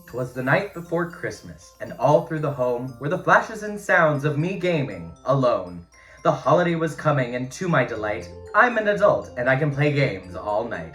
'Twas the night before Christmas, and all through the home were the flashes and sounds of me gaming, alone. The holiday was coming, and to my delight, I'm an adult, and I can play games all night.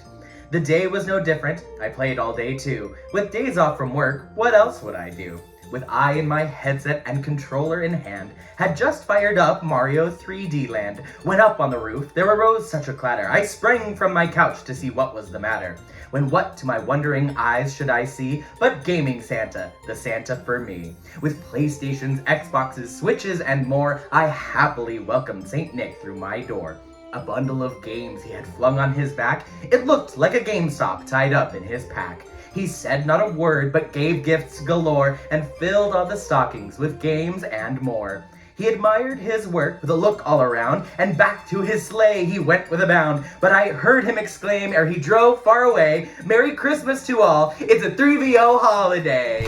The day was no different, I played all day too. With days off from work, what else would I do? With I in my headset and controller in hand, had just fired up Mario 3D Land. When up on the roof, there arose such a clatter, I sprang from my couch to see what was the matter. When what to my wondering eyes should I see but Gaming Santa, the Santa for me. With PlayStations, Xboxes, Switches, and more, I happily welcomed St. Nick through my door. A bundle of games he had flung on his back, it looked like a GameStop tied up in his pack. He said not a word, but gave gifts galore, and filled all the stockings with games and more. He admired his work with a look all around, and back to his sleigh he went with a bound. But I heard him exclaim ere he drove far away, "Merry Christmas to all, it's a 3VO holiday."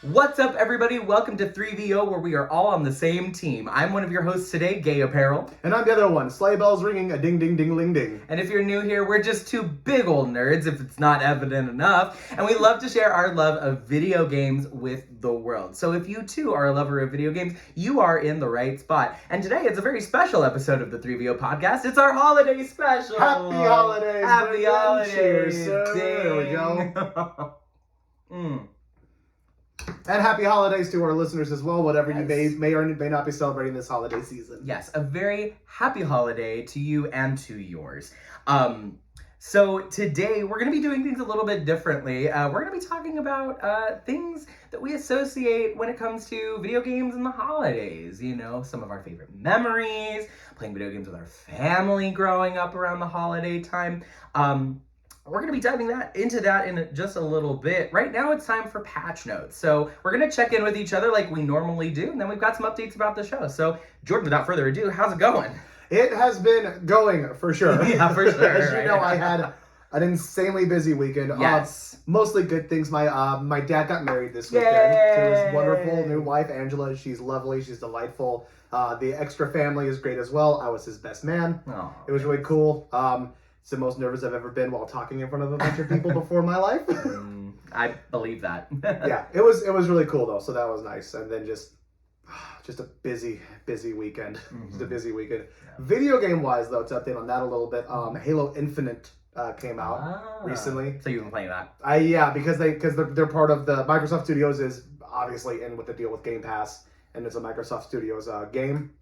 What's up, everybody? Welcome to 3VO, where we are all on the same team. I'm one of your hosts today, Gay Apparel. And I'm the other one, sleigh bells ringing, a ding ding ding ling ding. And if you're new here, we're just two big old nerds, if it's not evident enough, and we love to share our love of video games with the world. So if you too are a lover of video games, you are in the right spot. And today it's a very special episode of the 3VO podcast. It's our holiday special. Happy holidays! Happy holidays! Cheers, sir. There we go. Mm. And happy holidays to our listeners as well, whatever Yes. you may or may not be celebrating this holiday season. Yes, a very happy holiday to you and to yours. So today we're going to be doing things a little bit differently. We're going to be talking about things that we associate when it comes to video games and the holidays. You know, some of our favorite memories, playing video games with our family growing up around the holiday time. We're going to be diving into that in just a little bit. Right now, it's time for patch notes. So we're going to check in with each other like we normally do, and then we've got some updates about the show. So, Jordan, without further ado, how's it going? It has been going, for sure. Yeah, for sure. As you know, I had an insanely busy weekend. Yes. Mostly good things. My dad got married this weekend to his wonderful new wife, Angela. She's lovely. She's delightful. The extra family is great as well. I was his best man. Oh, it was really cool. It's the most nervous I've ever been while talking in front of a bunch of people before in my life. I believe that. Yeah, it was really cool though, so that was nice. And then just a busy weekend. Mm-hmm. Just a busy weekend. Yeah. Video game wise though, to update on that a little bit, Halo Infinite came out recently. So you've been playing that? Yeah, because they're part of the Microsoft Studios is obviously in with the deal with Game Pass, and it's a Microsoft Studios game.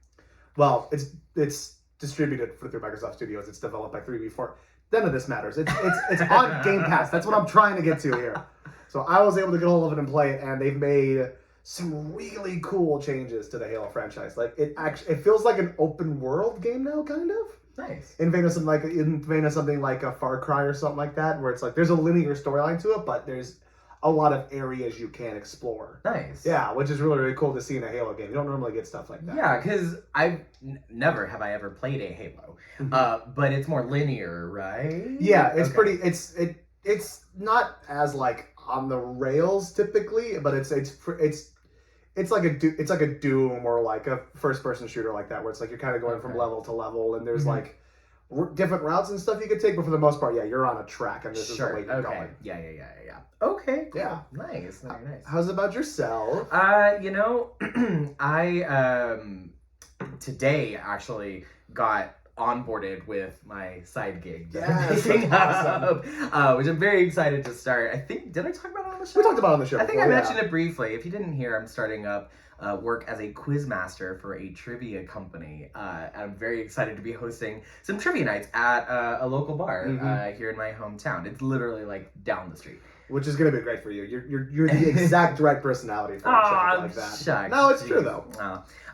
Well, it's distributed through Microsoft Studios. It's developed by 3v4. None of this matters. It's on Game Pass. That's what I'm trying to get to here. So I was able to get a hold of it and play it, and they've made some really cool changes to the Halo franchise. Like it feels like an open world game now, kind of. Nice. In vein of something like a Far Cry or something like that, where it's like there's a linear storyline to it, but there's a lot of areas you can explore. Nice. Yeah, which is really, really cool to see in a Halo game. You don't normally get stuff like that. Yeah, because never have I ever played a Halo, but it's more linear, right? Yeah, it's pretty. It's not as like on the rails typically, but it's like a Doom or like a first person shooter like that, where it's like you're kind of going from level to level, and there's like different routes and stuff you could take, but for the most part, yeah, you're on a track, and this is the way you're going. Yeah. Okay, cool. Yeah. Nice, very nice. How's it about yourself? You know, I today actually got onboarded with my side gig that I'm picking up, which I'm very excited to start. I think, did I talk about it on the show? We talked about it on the show. I think I mentioned it briefly. If you didn't hear, I'm starting up work as a quiz master for a trivia company. And I'm very excited to be hosting some trivia nights at a local bar here in my hometown. It's literally like down the street. Which is going to be great for you. You're the exact right personality for a job like that. Shucks, no, it's true though.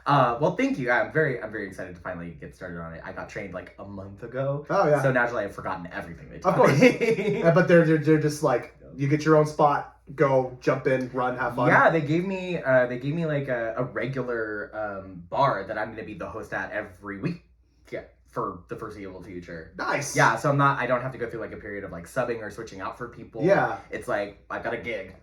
Well, thank you. I'm very excited to finally get started on it. I got trained like a month ago. Oh yeah. So naturally, I've forgotten everything they taught me. Of course. Me. But they're just like, you get your own spot, go, jump in, run, have fun. Yeah, they gave me like a regular bar that I'm going to be the host at every week. Yeah. for the foreseeable future. Nice. Yeah, so I don't have to go through like a period of like subbing or switching out for people. Yeah. It's like, I've got a gig.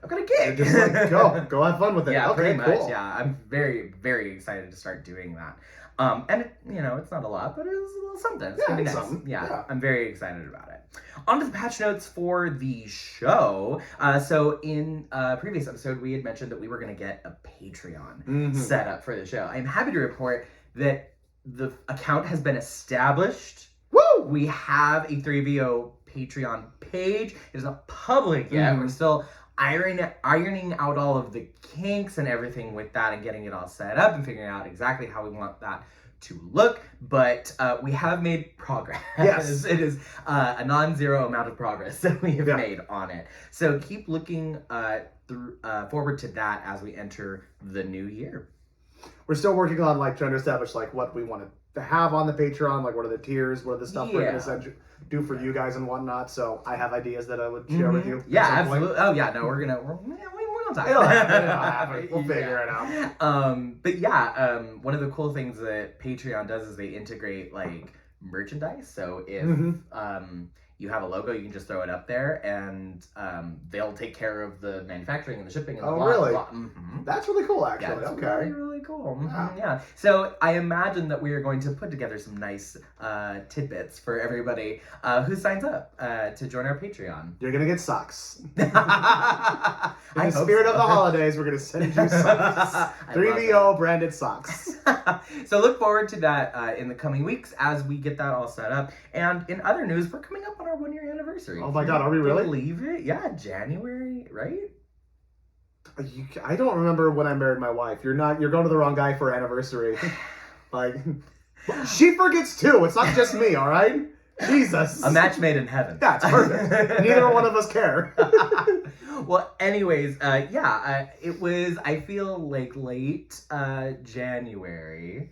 Just like, go have fun with it. Yeah, Okay, pretty much. cool. Yeah, I'm very, very excited to start doing that. And it's not a lot, but it's a little something. It's gonna be nice. Something. Yeah, I'm very excited about it. On to the patch notes for the show. So in a previous episode, we had mentioned that we were going to get a Patreon set up for the show. I'm happy to report that the account has been established. Woo! We have a 3VO Patreon page. It is not public yet. We're still ironing out all of the kinks and everything with that and getting it all set up and figuring out exactly how we want that to look, but we have made progress. Yes. It is a non-zero amount of progress that we have made on it. So keep looking forward to that as we enter the new year. We're still working on like trying to establish like what we want to have on the Patreon, like what are the tiers, what are the stuff we're going to do for you guys and whatnot. So I have ideas that I would share with you. Yeah, absolutely. Oh yeah, no, we're gonna talk. It'll happen. We'll figure it out. But yeah, one of the cool things that Patreon does is they integrate like merchandise. So if you have a logo, you can just throw it up there, and they'll take care of the manufacturing and the shipping and the blah, really? blah. That's really cool, actually. Yeah, okay. Really, really cool. Wow. Yeah. So I imagine that we are going to put together some nice tidbits for everybody who signs up to join our Patreon. You're gonna get socks. In I the spirit of the holidays, we're gonna send you socks. 3VO branded socks. So look forward to that in the coming weeks as we get that all set up. And in other news, we're coming up on our 1 year anniversary. Oh my God, are we really? Believe it? Yeah, January, right? I don't remember when I married my wife. You're going to the wrong guy for anniversary. Like, she forgets too. It's not just me, all right? Jesus. A match made in heaven. That's perfect. Neither one of us care. Well, anyways, it was, I feel like late January.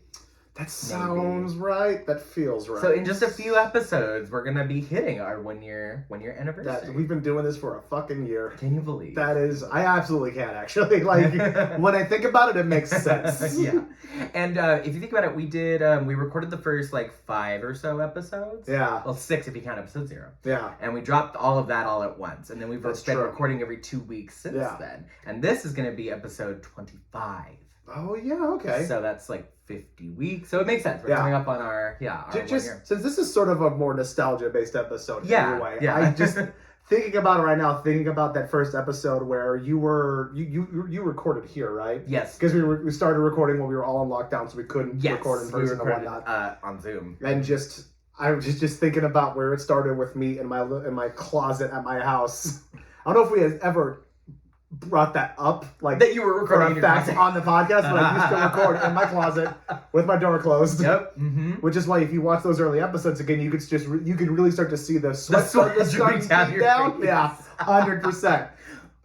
That sounds right. That feels right. So in just a few episodes, we're gonna be hitting our 1 year anniversary. We've been doing this for a fucking year. Can you believe? That is, I absolutely can actually. Like, when I think about it makes sense. Yeah. And if you think about it, we did, we recorded the first like 5 or so episodes. Yeah. Well, 6 if you count episode 0. Yeah. And we dropped all of that all at once. And then we've been recording every 2 weeks since then. And this is gonna be episode 25. Oh yeah, okay. So that's like 50 weeks. So it makes sense. We're coming up on our 1 year. Since this is sort of a more nostalgia-based episode anyway, yeah. I just thinking about it right now, thinking about that first episode where you recorded here, right? Yes. Because we started recording when we were all in lockdown, so we couldn't record in person and whatnot. On Zoom. And I was just thinking about where it started with me in my closet at my house. I don't know if we had ever brought that up, like that you were recording for a fact on the podcast, but I used to record in my closet with my door closed. Yep. Which is why if you watch those early episodes again, you could really start to see the sweat dripping down your face. Yeah, 100%.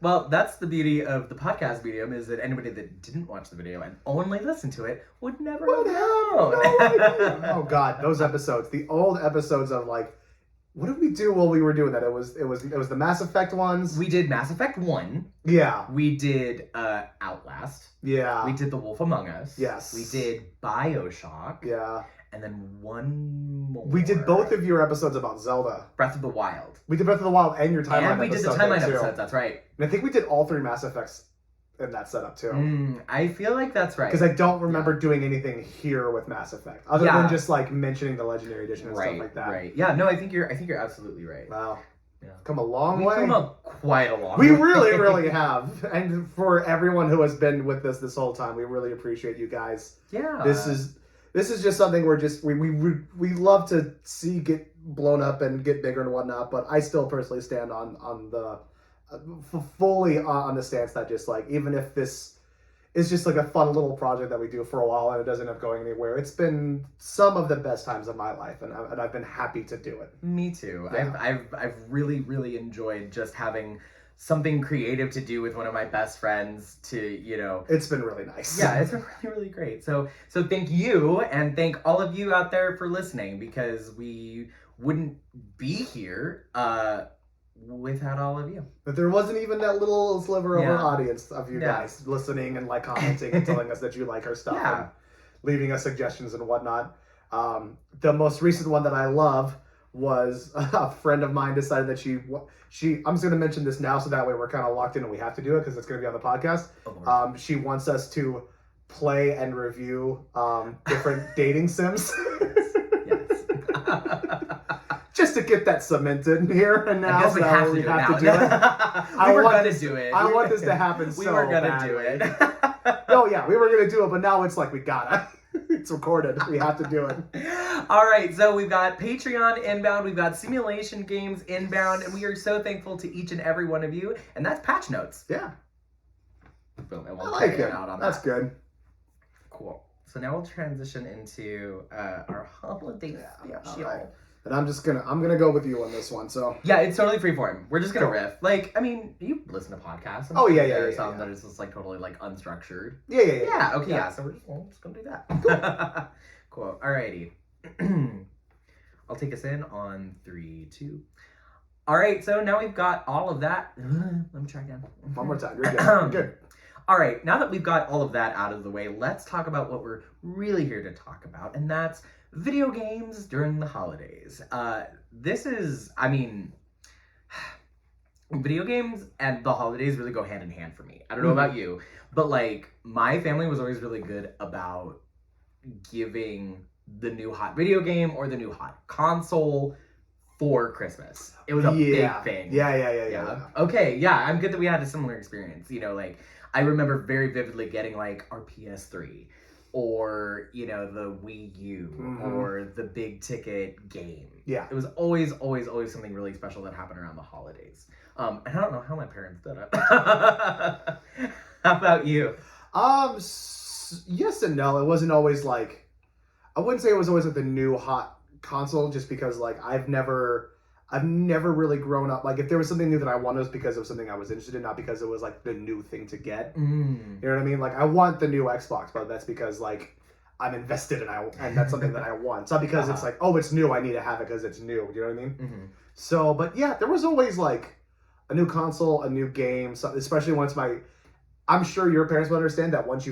Well, that's the beauty of the podcast medium, is that anybody that didn't watch the video and only listened to it would never have known. No idea. Oh God, those episodes, the old episodes of like, what did we do while we were doing that? It was the Mass Effect ones. We did Mass Effect 1. Yeah. We did Outlast. Yeah. We did The Wolf Among Us. Yes. We did BioShock. Yeah. And then one more. We did both of your episodes about Zelda. Breath of the Wild. We did Breath of the Wild and your timeline And we did the timeline episodes, that's right. And I think we did all 3 Mass Effects in that setup too. I feel like that's right. Because I don't remember doing anything here with Mass Effect, other than just like mentioning the Legendary Edition and stuff like that. Right. Yeah. No, I think you're absolutely right. Wow. Yeah. Come a long way. We've come quite a long way. We really, really have. And for everyone who has been with us this whole time, we really appreciate you guys. Yeah. This is just something we love to see get blown up and get bigger and whatnot. But I still personally stand on the fully on the stance that just like, even if this is just like a fun little project that we do for a while and it doesn't end up going anywhere, it's been some of the best times of my life, and I've been happy to do it. Me too. Yeah. I've really, really enjoyed just having something creative to do with one of my best friends to, It's been really nice. Yeah, it's been really, really great. So thank you, and thank all of you out there for listening, because we wouldn't be here without all of you. But there wasn't even that little sliver of our audience of you guys listening and like commenting and telling us that you like our stuff and leaving us suggestions and whatnot. The most recent one that I love was a friend of mine decided that she I'm just going to mention this now so that way we're kind of locked in and we have to do it because it's going to be on the podcast. She wants us to play and review different dating sims. Yes. Just to get that cemented here and now. I guess we have to do it. I were want gonna this- do it. I want this to happen We so were gonna badly. do it. Oh yeah, we were gonna do it, but now it's like we gotta. It's recorded. We have to do it. All right, so we've got Patreon inbound, we've got simulation games inbound, and we are so thankful to each and every one of you. And that's patch notes. Yeah, Boom, and I we'll like carry it. out on That's that. good. Cool. So now we'll transition into our holiday special. All right. And I'm gonna go with you on this one. So Yeah, it's totally freeform. We're just gonna Cool. riff. Like, I mean, you listen to podcasts. I'm Oh, sure yeah, there yeah, are yeah, some yeah. that is just like totally like unstructured. yeah. Yeah, okay, Yeah. yeah. So we're just gonna do that. Cool. Alrighty. I'll take us in on 3, 2. All right, so now we've got all of that. Let me try again. One more time. You're good. You're good. All right, now that we've got all of that out of the way, let's talk about what we're really here to talk about, and that's video games during the holidays. This is, I mean, video games and the holidays really go hand in hand for me. I don't know about you, but like my family was always really good about giving the new hot video game or the new hot console for Christmas. It was a big thing. Yeah. Okay, yeah, I'm good that we had a similar experience. You know, like I remember very vividly getting like our PS3 or, you know, the Wii U or the big ticket game. Yeah. It was always something really special that happened around the holidays. And I don't know how my parents did it. How about you? Yes and no. It wasn't always like, I wouldn't say it was always like the new hot console, just because like I've never really grown up. Like if there was something new that I wanted, it was because it was something I was interested in, not because it was like the new thing to get. You know what I mean? Like I want the new Xbox, but that's because like I'm invested and that's something that I want. It's not because it's like, oh, it's new, I need to have it because it's new. You know what I mean? So, but yeah, there was always like a new console, a new game, so, especially once I'm sure your parents will understand that once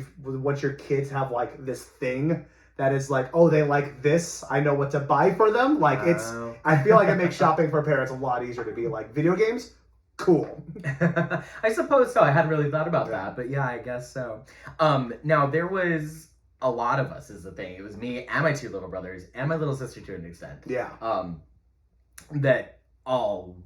your kids have like this thing that is like, oh, they like this, I know what to buy for them. Like I feel like it makes shopping for parents a lot easier to be like, video games, cool. I suppose so. I hadn't really thought about that, but yeah, I guess so. Now there was a lot of us is the thing. It was me and my 2 little brothers and my little sister to an extent. Yeah. That all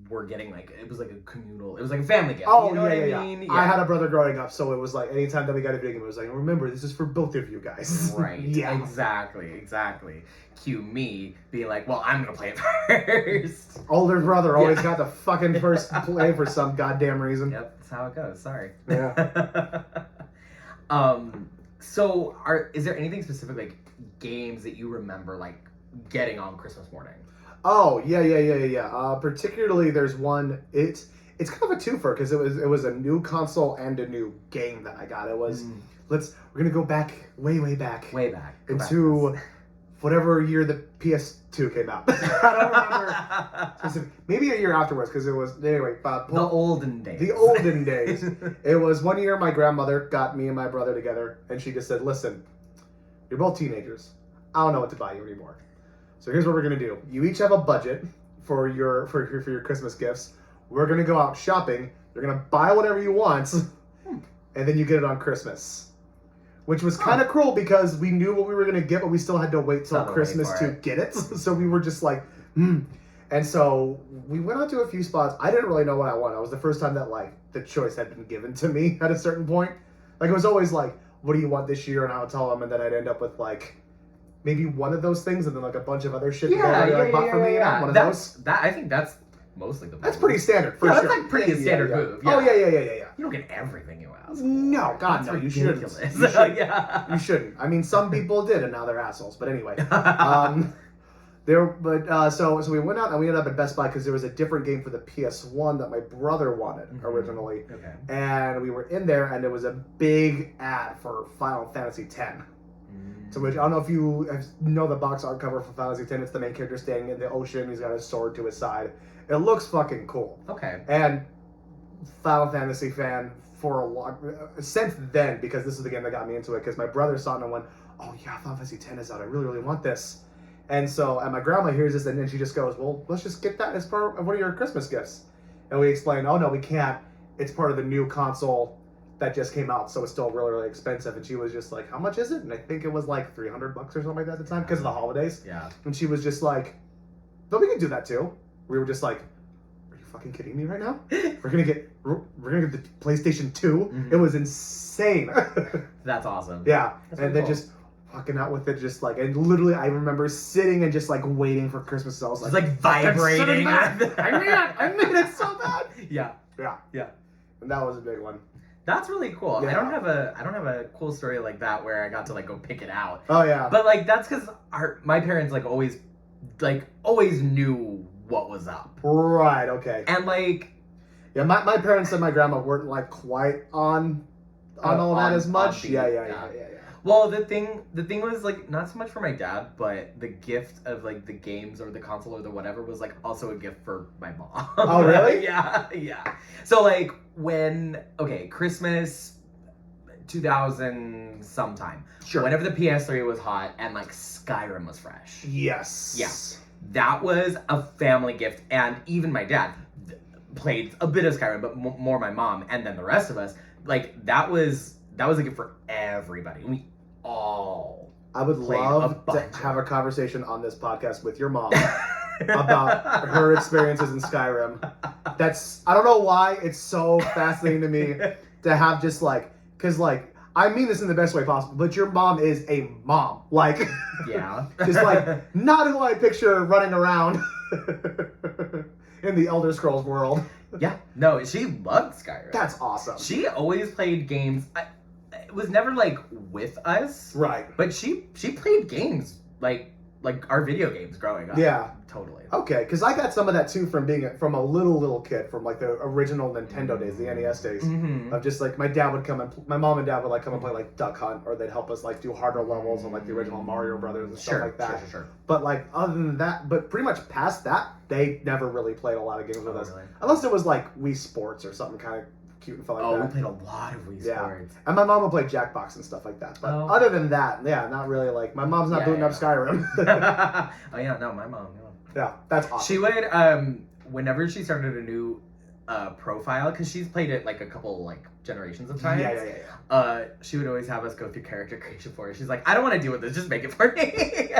were getting like, it was like a communal, it was like a family gift. Oh, you know yeah. what I mean? Yeah. I had a brother growing up, so it was like anytime that we got a video game, it was like, remember, this is for both of you guys. Right. Yeah. Exactly. Cue me being like, well, I'm gonna play it first. Older brother always got the fucking first play for some goddamn reason. Yep, that's how it goes. Sorry. Yeah. So is there anything specific, like games that you remember like getting on Christmas morning? Oh, yeah. Particularly there's one, it's kind of a twofer because it was a new console and a new game that I got. It was we're gonna go back way back. Way back. Into whatever year the PS2 came out. I don't remember. Maybe a year afterwards because it was anyway. The olden days. The olden days. It was one year my grandmother got me and my brother together, and she just said, "Listen, you're both teenagers. I don't know what to buy you anymore. So here's what we're gonna do. You each have a budget for your Christmas gifts. We're gonna go out shopping. You're gonna buy whatever you want, and then you get it on Christmas." Which was kind of cruel because we knew what we were gonna get, but we still had to wait till Christmas to get it. So we were just like, And so we went out to a few spots. I didn't really know what I wanted. It was the first time that like the choice had been given to me at a certain point. Like it was always like, what do you want this year? And I would tell them, and then I'd end up with like maybe one of those things, and then like a bunch of other shit that I bought for me. And one of those. I think that's mostly the move. That's pretty standard for sure. That's like pretty standard move. Yeah. Oh yeah. You don't get everything you ask. No, God, That's no, you ridiculous. shouldn't. You shouldn't. Yeah. You shouldn't. I mean, some people did, and now they're assholes. But anyway, so we went out and we ended up at Best Buy because there was a different game for the PS1 that my brother wanted originally. Okay. And we were in there, and there was a big ad for Final Fantasy X. To which I don't know if you know the box art cover for Final Fantasy X. It's the main character standing in the ocean. He's got his sword to his side. It looks fucking cool. Okay. And Final Fantasy fan for a long since then, because this is the game that got me into it. Because my brother saw it and went, oh yeah, Final Fantasy X is out. I really, really want this. And so, and my grandma hears this, and then she just goes, well, let's just get that as part of one of your Christmas gifts. And we explain, oh no, we can't. It's part of the new console that just came out, so it's still really, really expensive. And she was just like, how much is it? And I think it was like $300 or something like that at the time because of the holidays. Yeah. And she was just like, but we can do that too. We were just like, are you fucking kidding me right now? We're gonna get the PlayStation 2. Mm-hmm. It was insane. That's awesome. Yeah. That's and really then cool. just fucking out with it, just like, and literally I remember sitting and just like waiting for Christmas. So I was It's like like vibrating. I made it so bad. Yeah. Yeah. Yeah. And that was a big one. That's really cool. Yeah. I don't have a cool story like that where I got to like go pick it out. Oh yeah. But like that's because my parents always knew what was up. Right, okay. And like Yeah, my parents and my grandma weren't like quite on all that as much. beat, Yeah. well, the thing was like not so much for my dad, but the gift of like the games or the console or the whatever was like also a gift for my mom. Oh really? Yeah. So like Christmas 2000 sometime. Sure. Whenever the PS3 was hot and like Skyrim was fresh. Yes. Yeah. That was a family gift, and even my dad played a bit of Skyrim, but more my mom, and then the rest of us. Like that was a gift for everybody. We all. I would played love a to bunch have a conversation on this podcast with your mom about her experiences in Skyrim. I don't know why it's so fascinating to me to have just like, because like, I mean this in the best way possible, but your mom is a mom. Like, Yeah. just like, not who I picture running around in the Elder Scrolls world. Yeah. No, she loved Skyrim. That's awesome. She always played games. It was never like with us, Right. but she played games like our video games growing up. Yeah. Totally. Okay, because I got some of that too from being from a little kid, from like the original Nintendo days, the NES days. Mm-hmm. Of just like my dad would come and my mom and dad would like come and play like Duck Hunt, or they'd help us like do harder levels on like the original Mario Brothers and stuff like that. Sure. But like other than that, but pretty much past that, they never really played a lot of games with us, Really? unless it was like Wii Sports or something kind of cute and fun like Oh, we that. played a lot of Wii Yeah. Sports. And my mom would play Jackbox and stuff like that. But Oh. other than that, yeah, not really like my mom's not Yeah, booting yeah. up Skyrim. Oh yeah, no, my mom. Yeah, that's awesome. She would whenever she started a new profile, because she's played it like a couple like generations of times. Yeah. She would always have us go through character creation for her. She's like, I don't want to deal with this, just make it for me.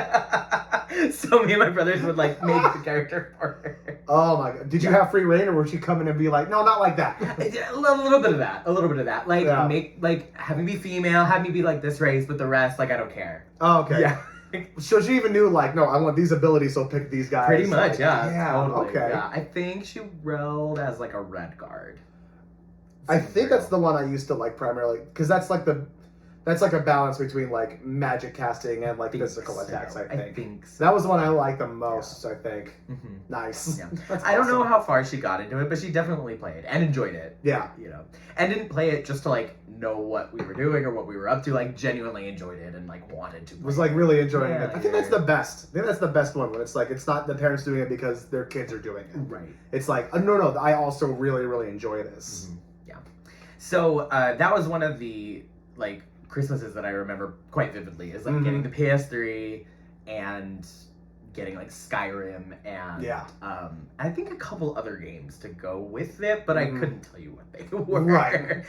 So me and my brothers would like make the character for her. Oh my god. Did you have free reign, or would she come in and be like, no, not like that? A little bit of that. Like Yeah. make like have me be female, have me be like this race, but the rest like I don't care. Oh, okay. Yeah. So she even knew like, no, I want these abilities, so pick these guys. Pretty much, Like, yeah. Yeah, Totally. okay. Yeah. I think she rolled as like a red guard. I think that's the one I used to like primarily, because that's like a balance between like magic casting and like physical attacks. I think so. that was the one I liked the most. I think. Mm-hmm. Nice. Yeah. That's I don't know awesome. how far she got into it, but she definitely played and enjoyed it. Yeah. You know, and didn't play it just to like know what we were doing or what we were up to. Like genuinely enjoyed it and like wanted to. Was like really enjoying Yeah, it. I think that's the best. I think that's the best one when it's like it's not the parents doing it because their kids are doing it. Right. It's like no, I also really really enjoy this. Mm-hmm. Yeah. So that was one of the like Christmases that I remember quite vividly. Is like getting the PS3 and getting like Skyrim and I think a couple other games to go with it, but I couldn't tell you what they were. Right.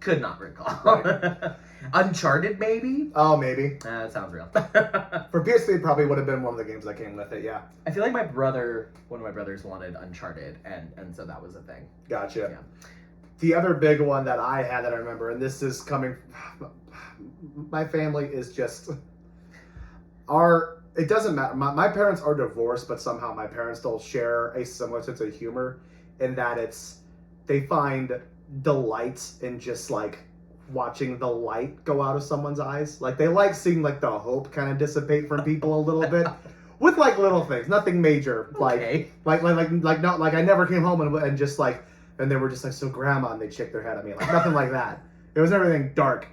Could not recall. Right. Uncharted, maybe? Oh, maybe. That sounds real. For PS3, it probably would have been one of the games that came with it, yeah. I feel like one of my brothers wanted Uncharted, and so that was a thing. Gotcha. Yeah. The other big one that I had that I remember, and this is coming, my family is just, it doesn't matter. My parents are divorced, but somehow my parents still share a similar sense of humor in that they find delight in just like watching the light go out of someone's eyes. Like they like seeing like the hope kind of dissipate from people a little bit with like little things, nothing major. Okay. Like I never came home and just like, and they were just like, so grandma, and they'd shake their head at me, like nothing like that. It was everything dark.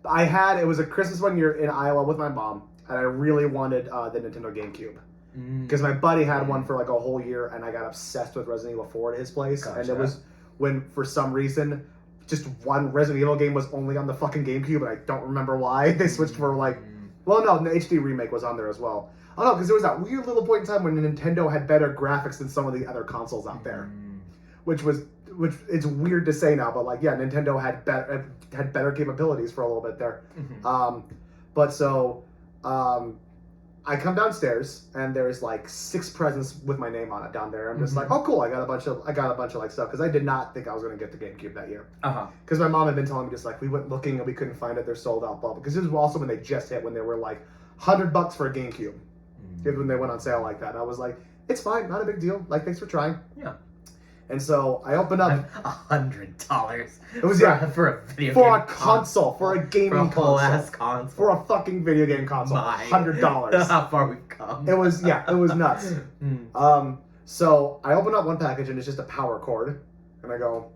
It was a Christmas one year in Iowa with my mom, and I really wanted the Nintendo GameCube. Because my buddy had one for like a whole year, and I got obsessed with Resident Evil 4 at his place. Gotcha. And it was when, for some reason, just one Resident Evil game was only on the fucking GameCube, and I don't remember why. They switched for like, well, no, the HD remake was on there as well. Oh no, because there was that weird little point in time when Nintendo had better graphics than some of the other consoles out there, which it's weird to say now, but like, yeah, Nintendo had better capabilities for a little bit there. But so, I come downstairs and there's like 6 presents with my name on it down there. I'm just like, oh cool, I got a bunch of like stuff, because I did not think I was gonna get the GameCube that year. Because my mom had been telling me just like, we went looking and we couldn't find it. They're sold out, blah. Because this was also when they just hit, when they were like $100 for a GameCube. When they went on sale like that, and I was like, it's fine, not a big deal. Like, thanks for trying. Yeah. And so I opened up $100. It was for a video for game a console, for a gaming for a whole console, ass console, for a fucking video game console. $100. How far we've come. It was nuts. So I opened up one package and it's just a power cord, and I go,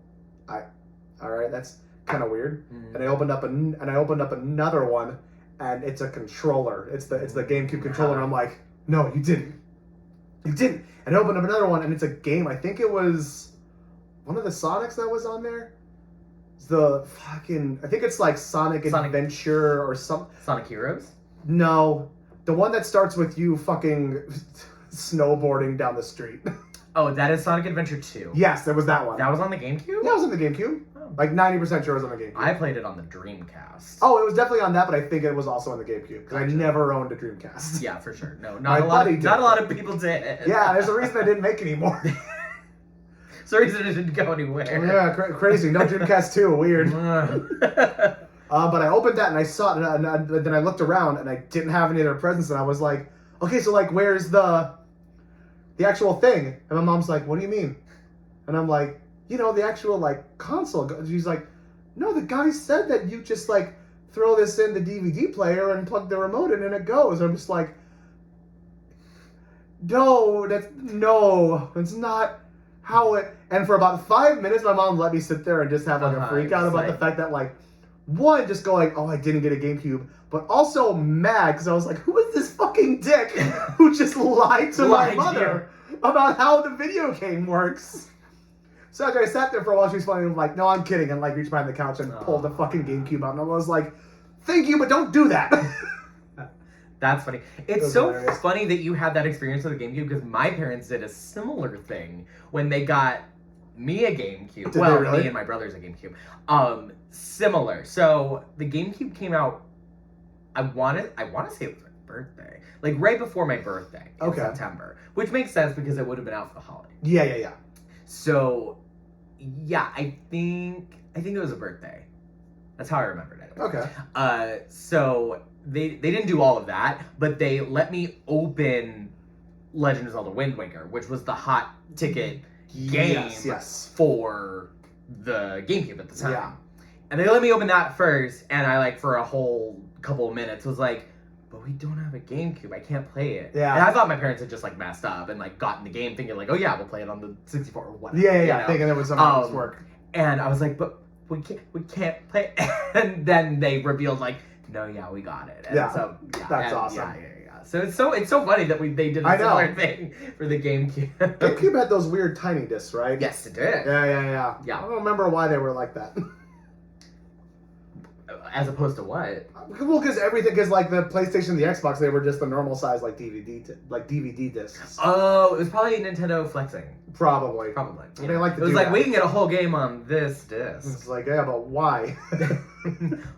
all right, that's kind of weird. And I opened up another one, and it's a controller. It's the GameCube controller. And I'm like, no, you didn't. And I opened up another one, and it's a game. I think it was one of the Sonics that was on there. I think it's like Sonic Adventure or something. Sonic Heroes? No, the one that starts with you fucking snowboarding down the street. Oh, that is Sonic Adventure 2. Yes, there was that one. That was on the GameCube? Yeah, it was on the GameCube. Oh. Like 90% sure it was on the GameCube. I played it on the Dreamcast. Oh, it was definitely on that, but I think it was also on the GameCube, because I never owned a Dreamcast. Yeah, for sure. No, not a lot of people did. Yeah, there's a reason I didn't make anymore. There's a reason it didn't go anywhere. Yeah, crazy. No Dreamcast 2, weird. But I opened that and I saw it, and then I looked around and I didn't have any other presents, and I was like, okay, so like, where's the actual thing? And my mom's like, what do you mean? And I'm like, the actual like console. She's like, no, the guy said that you just like throw this in the DVD player and plug the remote in and it goes. I'm just like, no, that's not how it. And for about 5 minutes, my mom let me sit there and just have like a freak out about the fact that like, one, just going, oh, I didn't get a GameCube, but also mad because I was like, who is this fucking dick who just lied to my mother about how the video game works? So after I sat there for a while, she was funny, and I'm like, no, I'm kidding, and like reached behind the couch and pulled the fucking GameCube out, and I was like, thank you, but don't do that. That's funny. It's so hilarious. Funny that you had that experience with the GameCube, because my parents did a similar thing when they got me a GameCube. Me and my brother's a GameCube. Similar. So the GameCube came out, I want to say it was my birthday. Like right before my birthday in September. Which makes sense because it would have been out for the holiday. Yeah. So yeah, I think it was a birthday. That's how I remembered it. Okay. So they didn't do all of that, but they let me open Legend of Zelda Wind Waker, which was the hot ticket game for the GameCube at the time. Yeah. And they let me open that first, and I like for a whole couple of minutes was like, but we don't have a GameCube. I can't play it. Yeah. And I thought my parents had just like messed up and like gotten the game thinking like, oh yeah, we'll play it on the 64 or whatever. Yeah. Thinking it was something work. And I was like, but we can't play it. And then they revealed like, no, yeah, we got it. And so that's awesome. Yeah. So it's so funny that they did a similar thing for the GameCube. GameCube had those weird tiny discs, right? Yes, it did. Yeah. I don't remember why they were like that. As opposed to what? Well, because like the PlayStation and the Xbox, they were just the normal size like DVD discs. Oh, it was probably Nintendo flexing. Probably. They like to. It was like we can get a whole game on this disc. It's like, yeah, but why?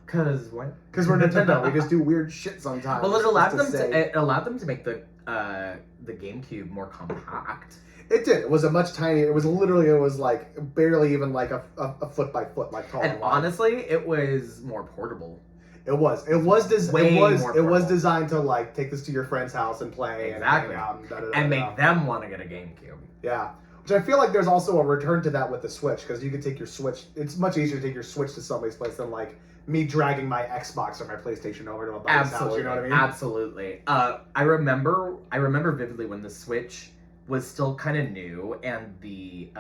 Because what? Because we're Nintendo. We just do weird shit sometimes. Well, it allowed them to make the GameCube more compact. It did. It was a much tinier. It was like barely even like a foot by foot like tall. And honestly, it was more portable. It was designed to like take this to your friend's house and play and make them want to get a GameCube. Yeah. Which I feel like there's also a return to that with the Switch, because you can take your Switch. It's much easier to take your Switch to somebody's place than like me dragging my Xbox or my PlayStation over to a buddy's house. You know what I mean? Absolutely. I remember vividly when the Switch was still kind of new, and the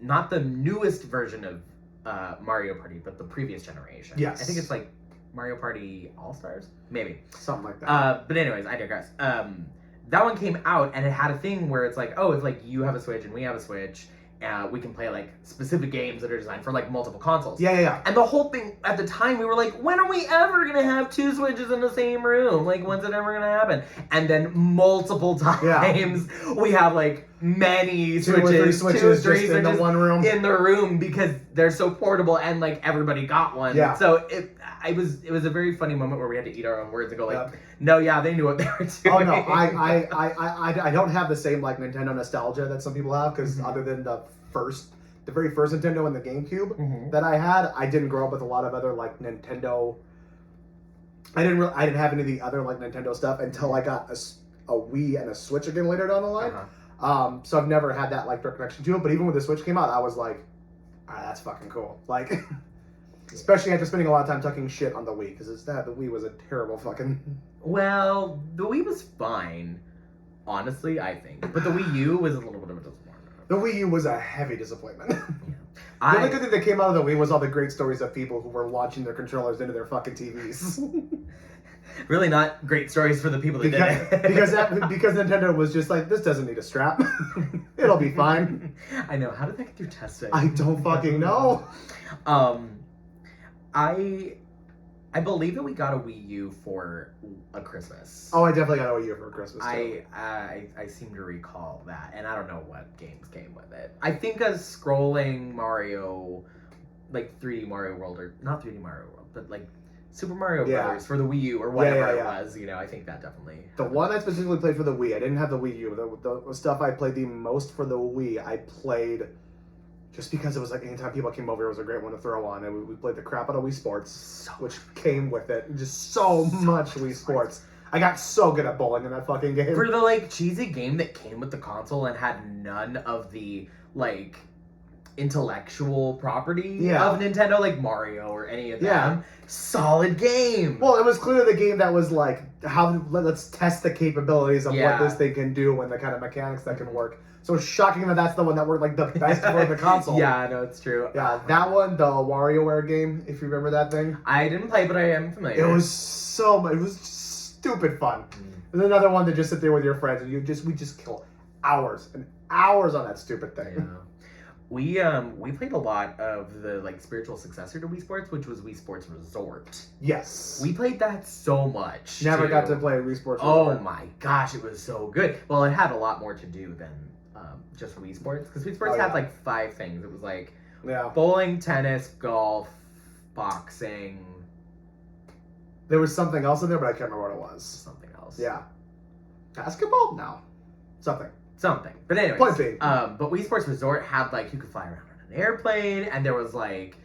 not the newest version of Mario Party, but the previous generation. Yes. I think it's like Mario Party All-Stars? Maybe. Something like that. But anyways, I digress. That one came out, and it had a thing where it's like, oh, it's like you have a Switch and we have a Switch, we can play like specific games that are designed for like multiple consoles. Yeah. And the whole thing at the time, we were like, when are we ever gonna have 2 Switches in the same room? Like, when's it ever gonna happen? And then multiple times we have like many Two or three Switches three just in the one room. in the room because they're so portable and like everybody got one. Yeah. So it was a very funny moment where we had to eat our own words and go like, no, yeah, they knew what they were doing. Oh no, I don't have the same like Nintendo nostalgia that some people have because other than the very first Nintendo and the GameCube that I had, I didn't grow up with a lot of other like Nintendo. I didn't have any of the other like Nintendo stuff until I got a Wii and a Switch again later down the line. So I've never had that like direct connection to it. But even when the Switch came out, I was like, that's fucking cool. Like, especially after spending a lot of time talking shit on the Wii because the Wii was a terrible fucking. Well, the Wii was fine, honestly, I think. But the Wii U was a little bit of a disappointment. The Wii U was a heavy disappointment. The only good thing that came out of the Wii was all the great stories of people who were launching their controllers into their fucking TVs. Really not great stories for the people that did it. because Nintendo was just like, this doesn't need a strap. It'll be fine. I know. How did that get through testing? I don't fucking know. I believe that we got a Wii U for a Christmas. Oh, I definitely got a Wii U for Christmas too. I seem to recall that, and I don't know what games came with it. I think a scrolling Mario, like 3D Mario World, or not 3D Mario World, but like Super Mario Brothers for the Wii U or whatever it was. You know, I think that definitely. The one I specifically played for the Wii, I didn't have the Wii U. The stuff I played the most for the Wii, I played. Just because it was like anytime people came over, it was a great one to throw on. And we played the crap out of Wii Sports, which came with it. Just so much Wii Sports. I got so good at bowling in that fucking game. For the like cheesy game that came with the console and had none of the like intellectual property of Nintendo, like Mario or any of them. Solid game. Well, it was clearly the game that was like, let's test the capabilities of what this thing can do and the kind of mechanics that can work. So it's shocking that that's the one that worked like the best for the console. Yeah, no, it's true. Yeah, that one, the WarioWare game, if you remember that thing. I didn't play, but I am familiar. It was so much. It was stupid fun. There's another one to just sit there with your friends and we just kill hours and hours on that stupid thing. Yeah. We played a lot of the like spiritual successor to Wii Sports, which was Wii Sports Resort. Yes. We played that so much. Never got to play Wii Sports Resort. Oh my gosh, it was so good. Well, it had a lot more to do than just Wii Sports, because Wii Sports had like 5 things. It was like bowling, tennis, golf, boxing. There was something else in there, but I can't remember what it was. Something else. Yeah. Basketball? No. Something. But anyways. Point being. But Wii Sports Resort had like, you could fly around on an airplane, and there was like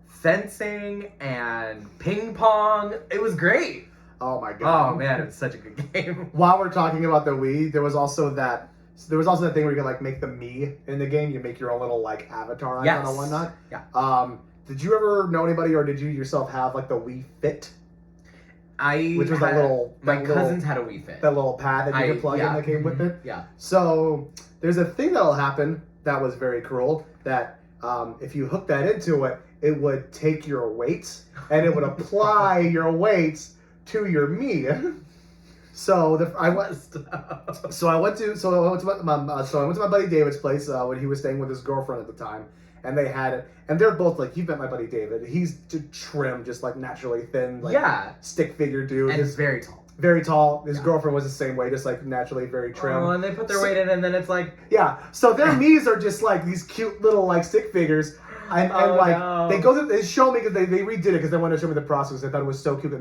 fencing and ping pong. It was great. Oh my god. Oh man, it was such a good game. While we're talking about the Wii, there was also that thing where you could like make the Mii in the game. You make your own little like avatar icon and whatnot. Yeah. Did you ever know anybody, or did you yourself have like the Wii Fit? Which was my cousins had a Wii Fit. That little pad that you could plug in that came with it. Yeah. So there's a thing that'll happen that was very cruel. That if you hook that into it, it would take your weights and it would apply your weights to your Mii. So I went to my buddy David's place when he was staying with his girlfriend at the time, and they had it, and they're both like, you've met my buddy David. He's trim, just like naturally thin, like stick figure dude. And he's very tall. Very tall. His girlfriend was the same way, just like naturally very trim. Oh, and they put their weight in, and then it's like so their Mii's are just like these cute little like stick figures. And they go through, they show me because they redid it because they wanted to show me the process. I thought it was so cute,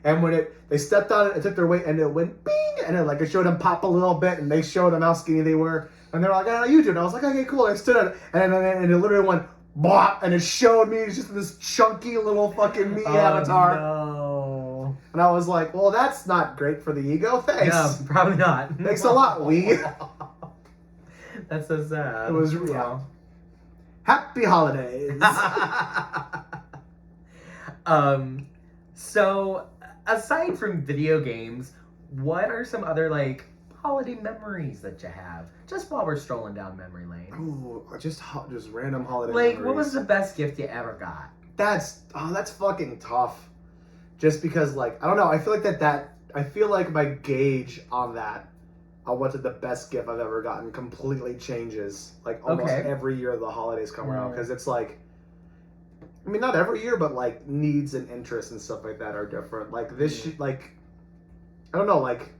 and when they stepped on it, it took their weight and it went bing, and it showed them pop a little bit, and they showed them how skinny they were, and they're like, "How you doing?" I was like, "Okay, cool." I stood on it, and it literally went blah, and it showed me just this chunky little fucking Mii avatar. No. And I was like, "Well, that's not great for the ego. Thanks." Yeah, probably not. Thanks a lot, Wii. That's so sad. It was Happy holidays. So aside from video games, what are some other like holiday memories that you have? Just while we're strolling down memory lane. Ooh, just random holiday like, memories. what was the best gift you ever got? That's fucking tough. Just because, like, I don't know. I feel like I feel like my gauge on that what's the best gift I've ever gotten completely changes like almost Okay. every year the holidays come around because it's like, I mean, not every year, but like needs and interests and stuff like that are different. Like this, like I don't know, like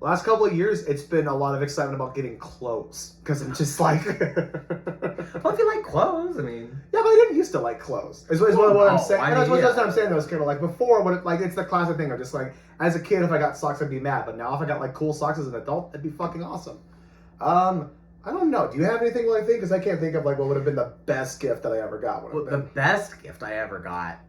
last couple of years, it's been a lot of excitement about getting clothes because I'm just like, Well, if you like clothes, I mean, yeah, but I didn't used to like clothes. Is what I'm saying. I And that's mean, what I'm saying. Though, is kind of like before, when like it's the classic thing of just like as a kid, if I got socks, I'd be mad. But now, if I got like cool socks as an adult, it'd be fucking awesome. I don't know. Do you have anything like that? Because I can't think of like what would have been the best gift that I ever got. well, the best gift I ever got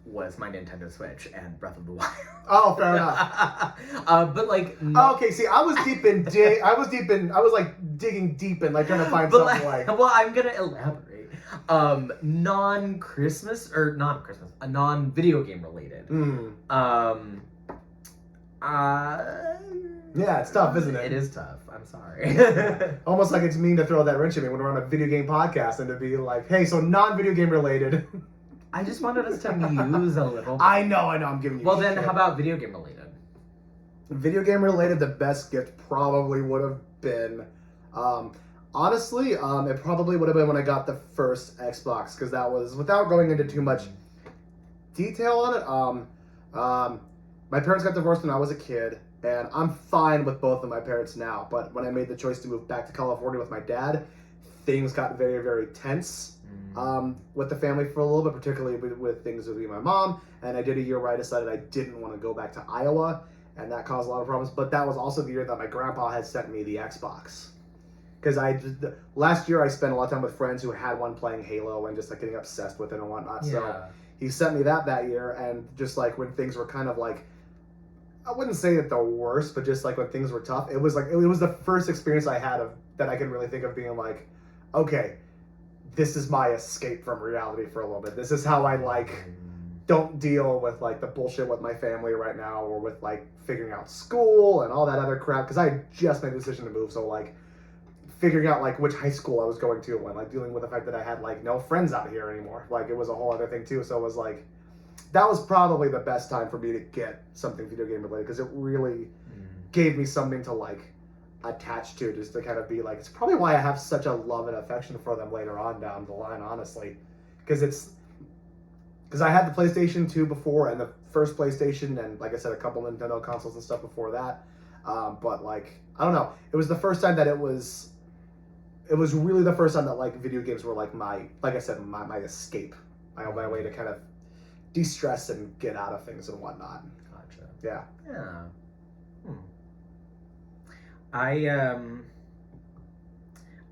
was my Nintendo Switch and Breath of the Wild. Oh, fair enough. But like, Okay, see, I was like digging deep and like trying to find but something like. well, I'm gonna elaborate. Non-Christmas or non-Christmas, a non-video game related. Yeah, it's tough, isn't it? It is tough. I'm sorry. Almost like it's mean to throw that wrench at me when we're on a video game podcast and to be like, hey, so non-video game related. I just wanted us to muse a little. I know, I'm giving you Well, shit. then, how about video game related? Video game related, the best gift probably would have been, honestly, it probably would have been when I got the first Xbox, because that was, without going into too much detail on it, my parents got divorced when I was a kid, and I'm fine with both of my parents now, but when I made the choice to move back to California with my dad, things got very, very tense. With the family for a little bit, particularly with things with me and my mom. And I did a year where I decided I didn't want to go back to Iowa, and that caused a lot of problems. But that was also the year that my grandpa had sent me the Xbox. Because last year I spent a lot of time with friends who had one playing Halo and just like getting obsessed with it and whatnot. Yeah. So he sent me that year, and just like when things were kind of like, I wouldn't say that the worst, but just like when things were tough, it was the first experience I had that I can really think of being like, okay, this is my escape from reality for a little bit. This is how I like don't deal with like the bullshit with my family right now, or with like figuring out school and all that other crap. Because I had just made the decision to move, so like figuring out like which high school I was going to, and like dealing with the fact that I had like no friends out here anymore. Like it was a whole other thing too. So it was like that was probably the best time for me to get something video game related, because it really gave me something to like attached to, just to kind of be like, it's probably why I have such a love and affection for them later on down the line, honestly, because I had the PlayStation 2 before, and the first PlayStation, and like I said, a couple Nintendo consoles and stuff before that, but like I don't know, it was the first time that it was really the first time that like video games were like my escape, my way to kind of de-stress and get out of things and whatnot. Gotcha. Yeah.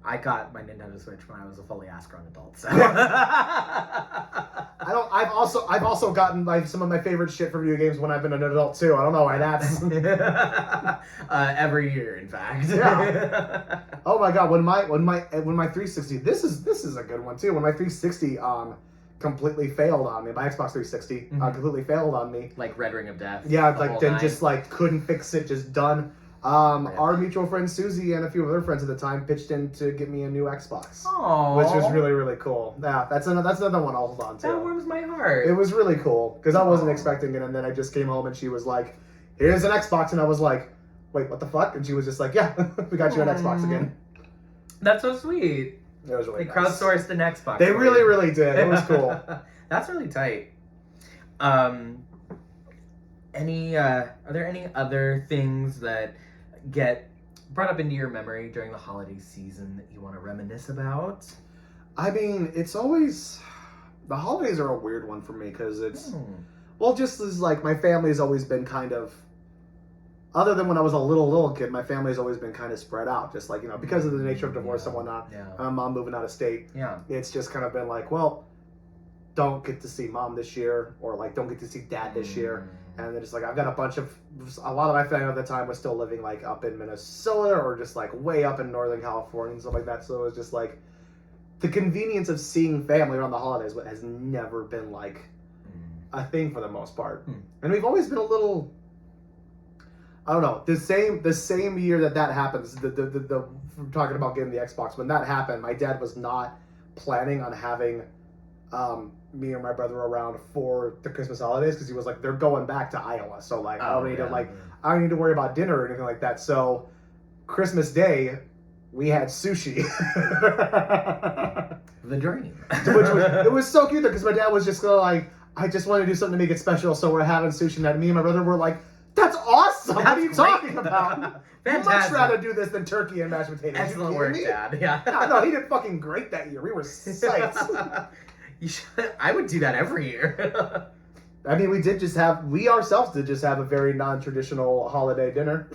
I got my Nintendo Switch when I was a fully ass-grown adult. So I've also gotten some of my favorite shit for video games when I've been an adult too. I don't know why that's. Every year, in fact. Yeah. Oh my god, when my 360, this is a good one too. When my 360 completely failed on me, my Xbox 360 completely failed on me. Like Red Ring of Death. Yeah, like then just like couldn't fix it, just done. Our mutual friend Susie and a few other friends at the time pitched in to get me a new Xbox. Aww. Which was really, really cool. Yeah, that's another one I'll hold on to. That warms my heart. It was really cool, because I wasn't expecting it, and then I just came home and she was like, here's an Xbox, and I was like, wait, what the fuck? And she was just like, yeah, we got you an Xbox again. That's so sweet. It was really They nice. crowdsourced an Xbox. They really, really did. It was cool. That's really tight. Are there any other things that get brought up into your memory during the holiday season that you want to reminisce about? I mean, it's always, the holidays are a weird one for me, because it's, well, just as like my family's always been kind of, other than when I was a little kid, my family's always been kind of spread out, just like, because of the nature of divorce and whatnot. Yeah. My mom moving out of state. Yeah. It's just kind of been like, well, don't get to see mom this year, or like don't get to see dad this year. And then just like I've got a lot of my family at the time was still living like up in Minnesota, or just like way up in Northern California and stuff like that. So it was just like the convenience of seeing family around the holidays has never been like a thing for the most part. And we've always been a little, I don't know, the same year that happens, the from talking about getting the Xbox, when that happened, my dad was not planning on having me or my brother around for the Christmas holidays, because he was like, they're going back to Iowa, so like I I don't need to worry about dinner or anything like that. So Christmas Day, we had sushi. The dream. It was so cute though, because my dad was just like, I just want to do something to make it special, so we're having sushi night. Me and my brother were like, that's awesome! What are you talking about? I'd much rather do this than turkey and mashed potatoes. Excellent work, Dad. Yeah. No, he did fucking great that year. We were psyched. You should. I would do that every year. I mean, we ourselves did just have a very non-traditional holiday dinner.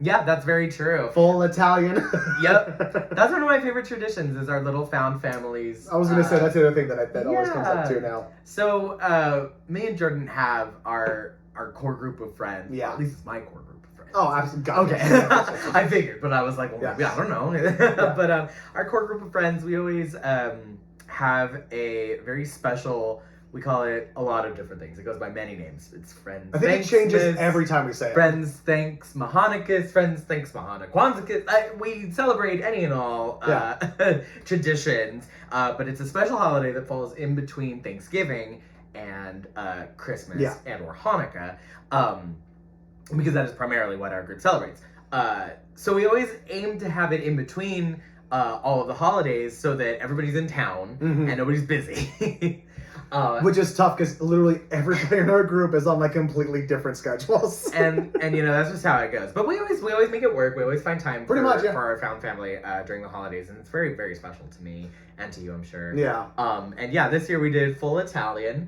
Yeah, that's very true. Full Italian. Yep. That's one of my favorite traditions is our little found families. I was going to say, that's the other thing that always comes up too now. So, me and Jordan have our core group of friends. Yeah. At least it's my core group of friends. Oh, absolutely. Okay. I figured, but I was like, well, maybe, I don't know. But our core group of friends, we always have a very special... We call it a lot of different things. It goes by many names. It's Friends. I think it changes every time we say it. Friends Thanks Mahanikis, Friends Thanks Mahana Kwanzaa. We celebrate any and all traditions, but it's a special holiday that falls in between Thanksgiving and Christmas and or Hanukkah, because that is primarily what our group celebrates. So we always aim to have it in between all of the holidays so that everybody's in town and nobody's busy. Which is tough because literally everybody in our group is on like completely different schedules. and you know, that's just how it goes. But we always make it work. We always find time for our found family during the holidays, and it's very, very special to me and to you, I'm sure. Yeah. And yeah, this year we did full Italian.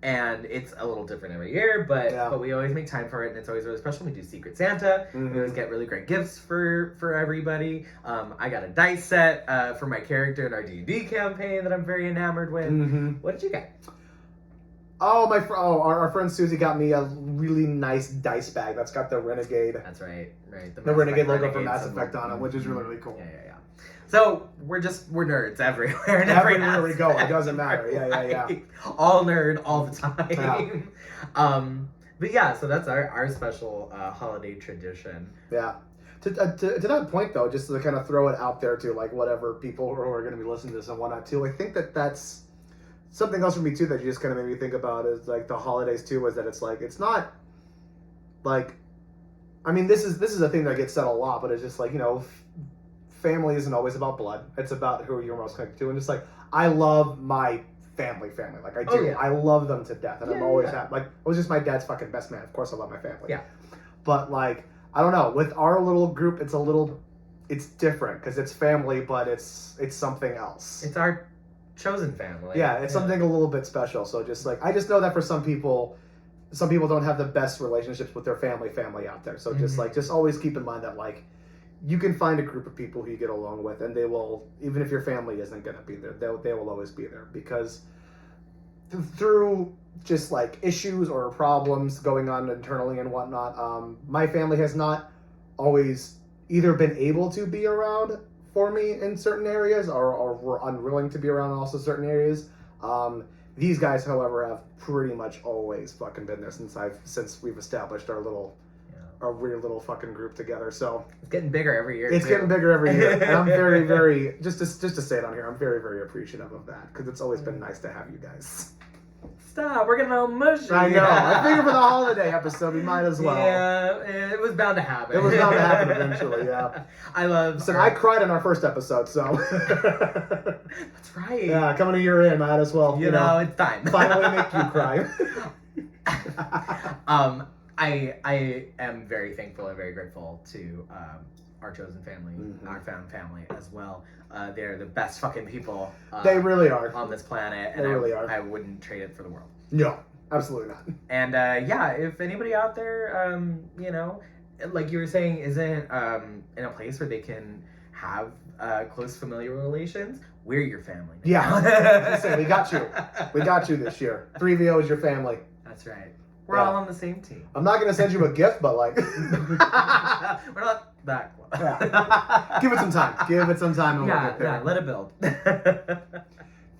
And it's a little different every year, but we always make time for it, and it's always really special. We do Secret Santa. We always get really great gifts for everybody. I got a dice set for my character in our D&D campaign that I'm very enamored with. What did you get? Oh, our friend Susie got me a really nice dice bag that's got the Renegade. That's right. The Renegade logo from Mass Effect on it, which is really, really cool. Yeah. So we're nerds everywhere and everywhere we go. It doesn't matter. Yeah. All nerd all the time. But yeah, so that's our special holiday tradition. Yeah. To that point though, just to kind of throw it out there to like whatever people who are going to be listening to this and whatnot too, I think that's something else for me too that you just kind of made me think about is like the holidays too, is that it's not like, I mean, this is a thing that gets said a lot, but it's just like, you know, family isn't always about blood. It's about who you're most connected to. And just like, I love my family. Like I do. Oh, yeah. I love them to death. And I'm always like, I was just my dad's fucking best man. Of course I love my family. Yeah. But like, I don't know. With our little group, it's different because it's family, but it's something else. It's our chosen family. Yeah. It's something a little bit special. So just like, I just know that for some people don't have the best relationships with their family out there. So just always keep in mind that like, you can find a group of people who you get along with, and they will, even if your family isn't going to be there, they will always be there. Because through just like issues or problems going on internally and whatnot, my family has not always either been able to be around for me in certain areas or were unwilling to be around in also certain areas. These guys, however, have pretty much always fucking been there since we've established our weird little fucking group together. So it's getting bigger every year. It's getting bigger every year, and I'm very, very just to say it on here. I'm very, very appreciative of that because it's always been nice to have you guys. Stop, we're getting all mushy. I know. I figure for the holiday episode, we might as well. Yeah, it was bound to happen. It was bound to happen eventually. Yeah. I cried in our first episode, so. That's right. Yeah, coming a year in, might as well. You know, it's time. Finally, make you cry. I am very thankful and very grateful to our chosen family, our found family as well. They're the best fucking people. They really are on this planet, and they really are. I wouldn't trade it for the world. No, absolutely not. And if anybody out there, you know, like you were saying, isn't in a place where they can have close familial relations, we're your family. Yeah, we got you. We got you this year. 3VO is your family. That's right. We're all on the same team. I'm not going to send you a gift, but like... We're not that close. Yeah. Give it some time. Give it some time and we'll get there. Yeah, let it build.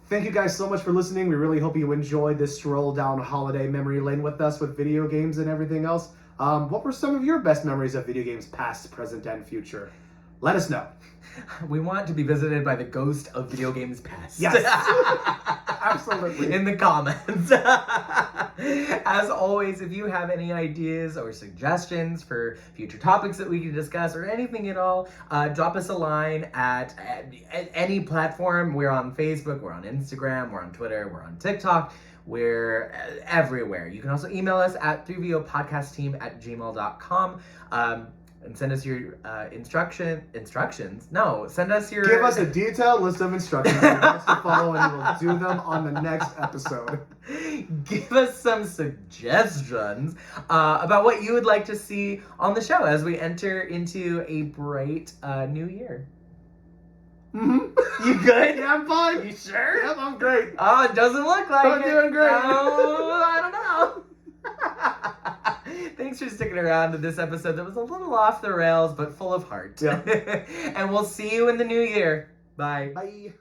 Thank you guys so much for listening. We really hope you enjoyed this stroll down holiday memory lane with us with video games and everything else. What were some of your best memories of video games, past, present, and future? Let us know. We want to be visited by the ghost of video games past. Yes. Absolutely. in the comments. As always, if you have any ideas or suggestions for future topics that we can discuss or anything at all, drop us a line at any platform. We're on Facebook, we're on Instagram, we're on Twitter, we're on TikTok. We're everywhere. You can also email us at 3VOpodcastteam@gmail.com. And send us your instructions. No, send us your... Give us a detailed list of instructions for us to follow, and we'll do them on the next episode. Give us some suggestions about what you would like to see on the show as we enter into a bright new year. Mm-hmm. You good? Yeah, I'm fine. You sure? Yep, I'm great. Oh, it doesn't look like I'm it. doing great. Oh, I don't know. Thanks for sticking around to this episode that was a little off the rails, but full of heart. Yeah. And we'll see you in the new year. Bye. Bye.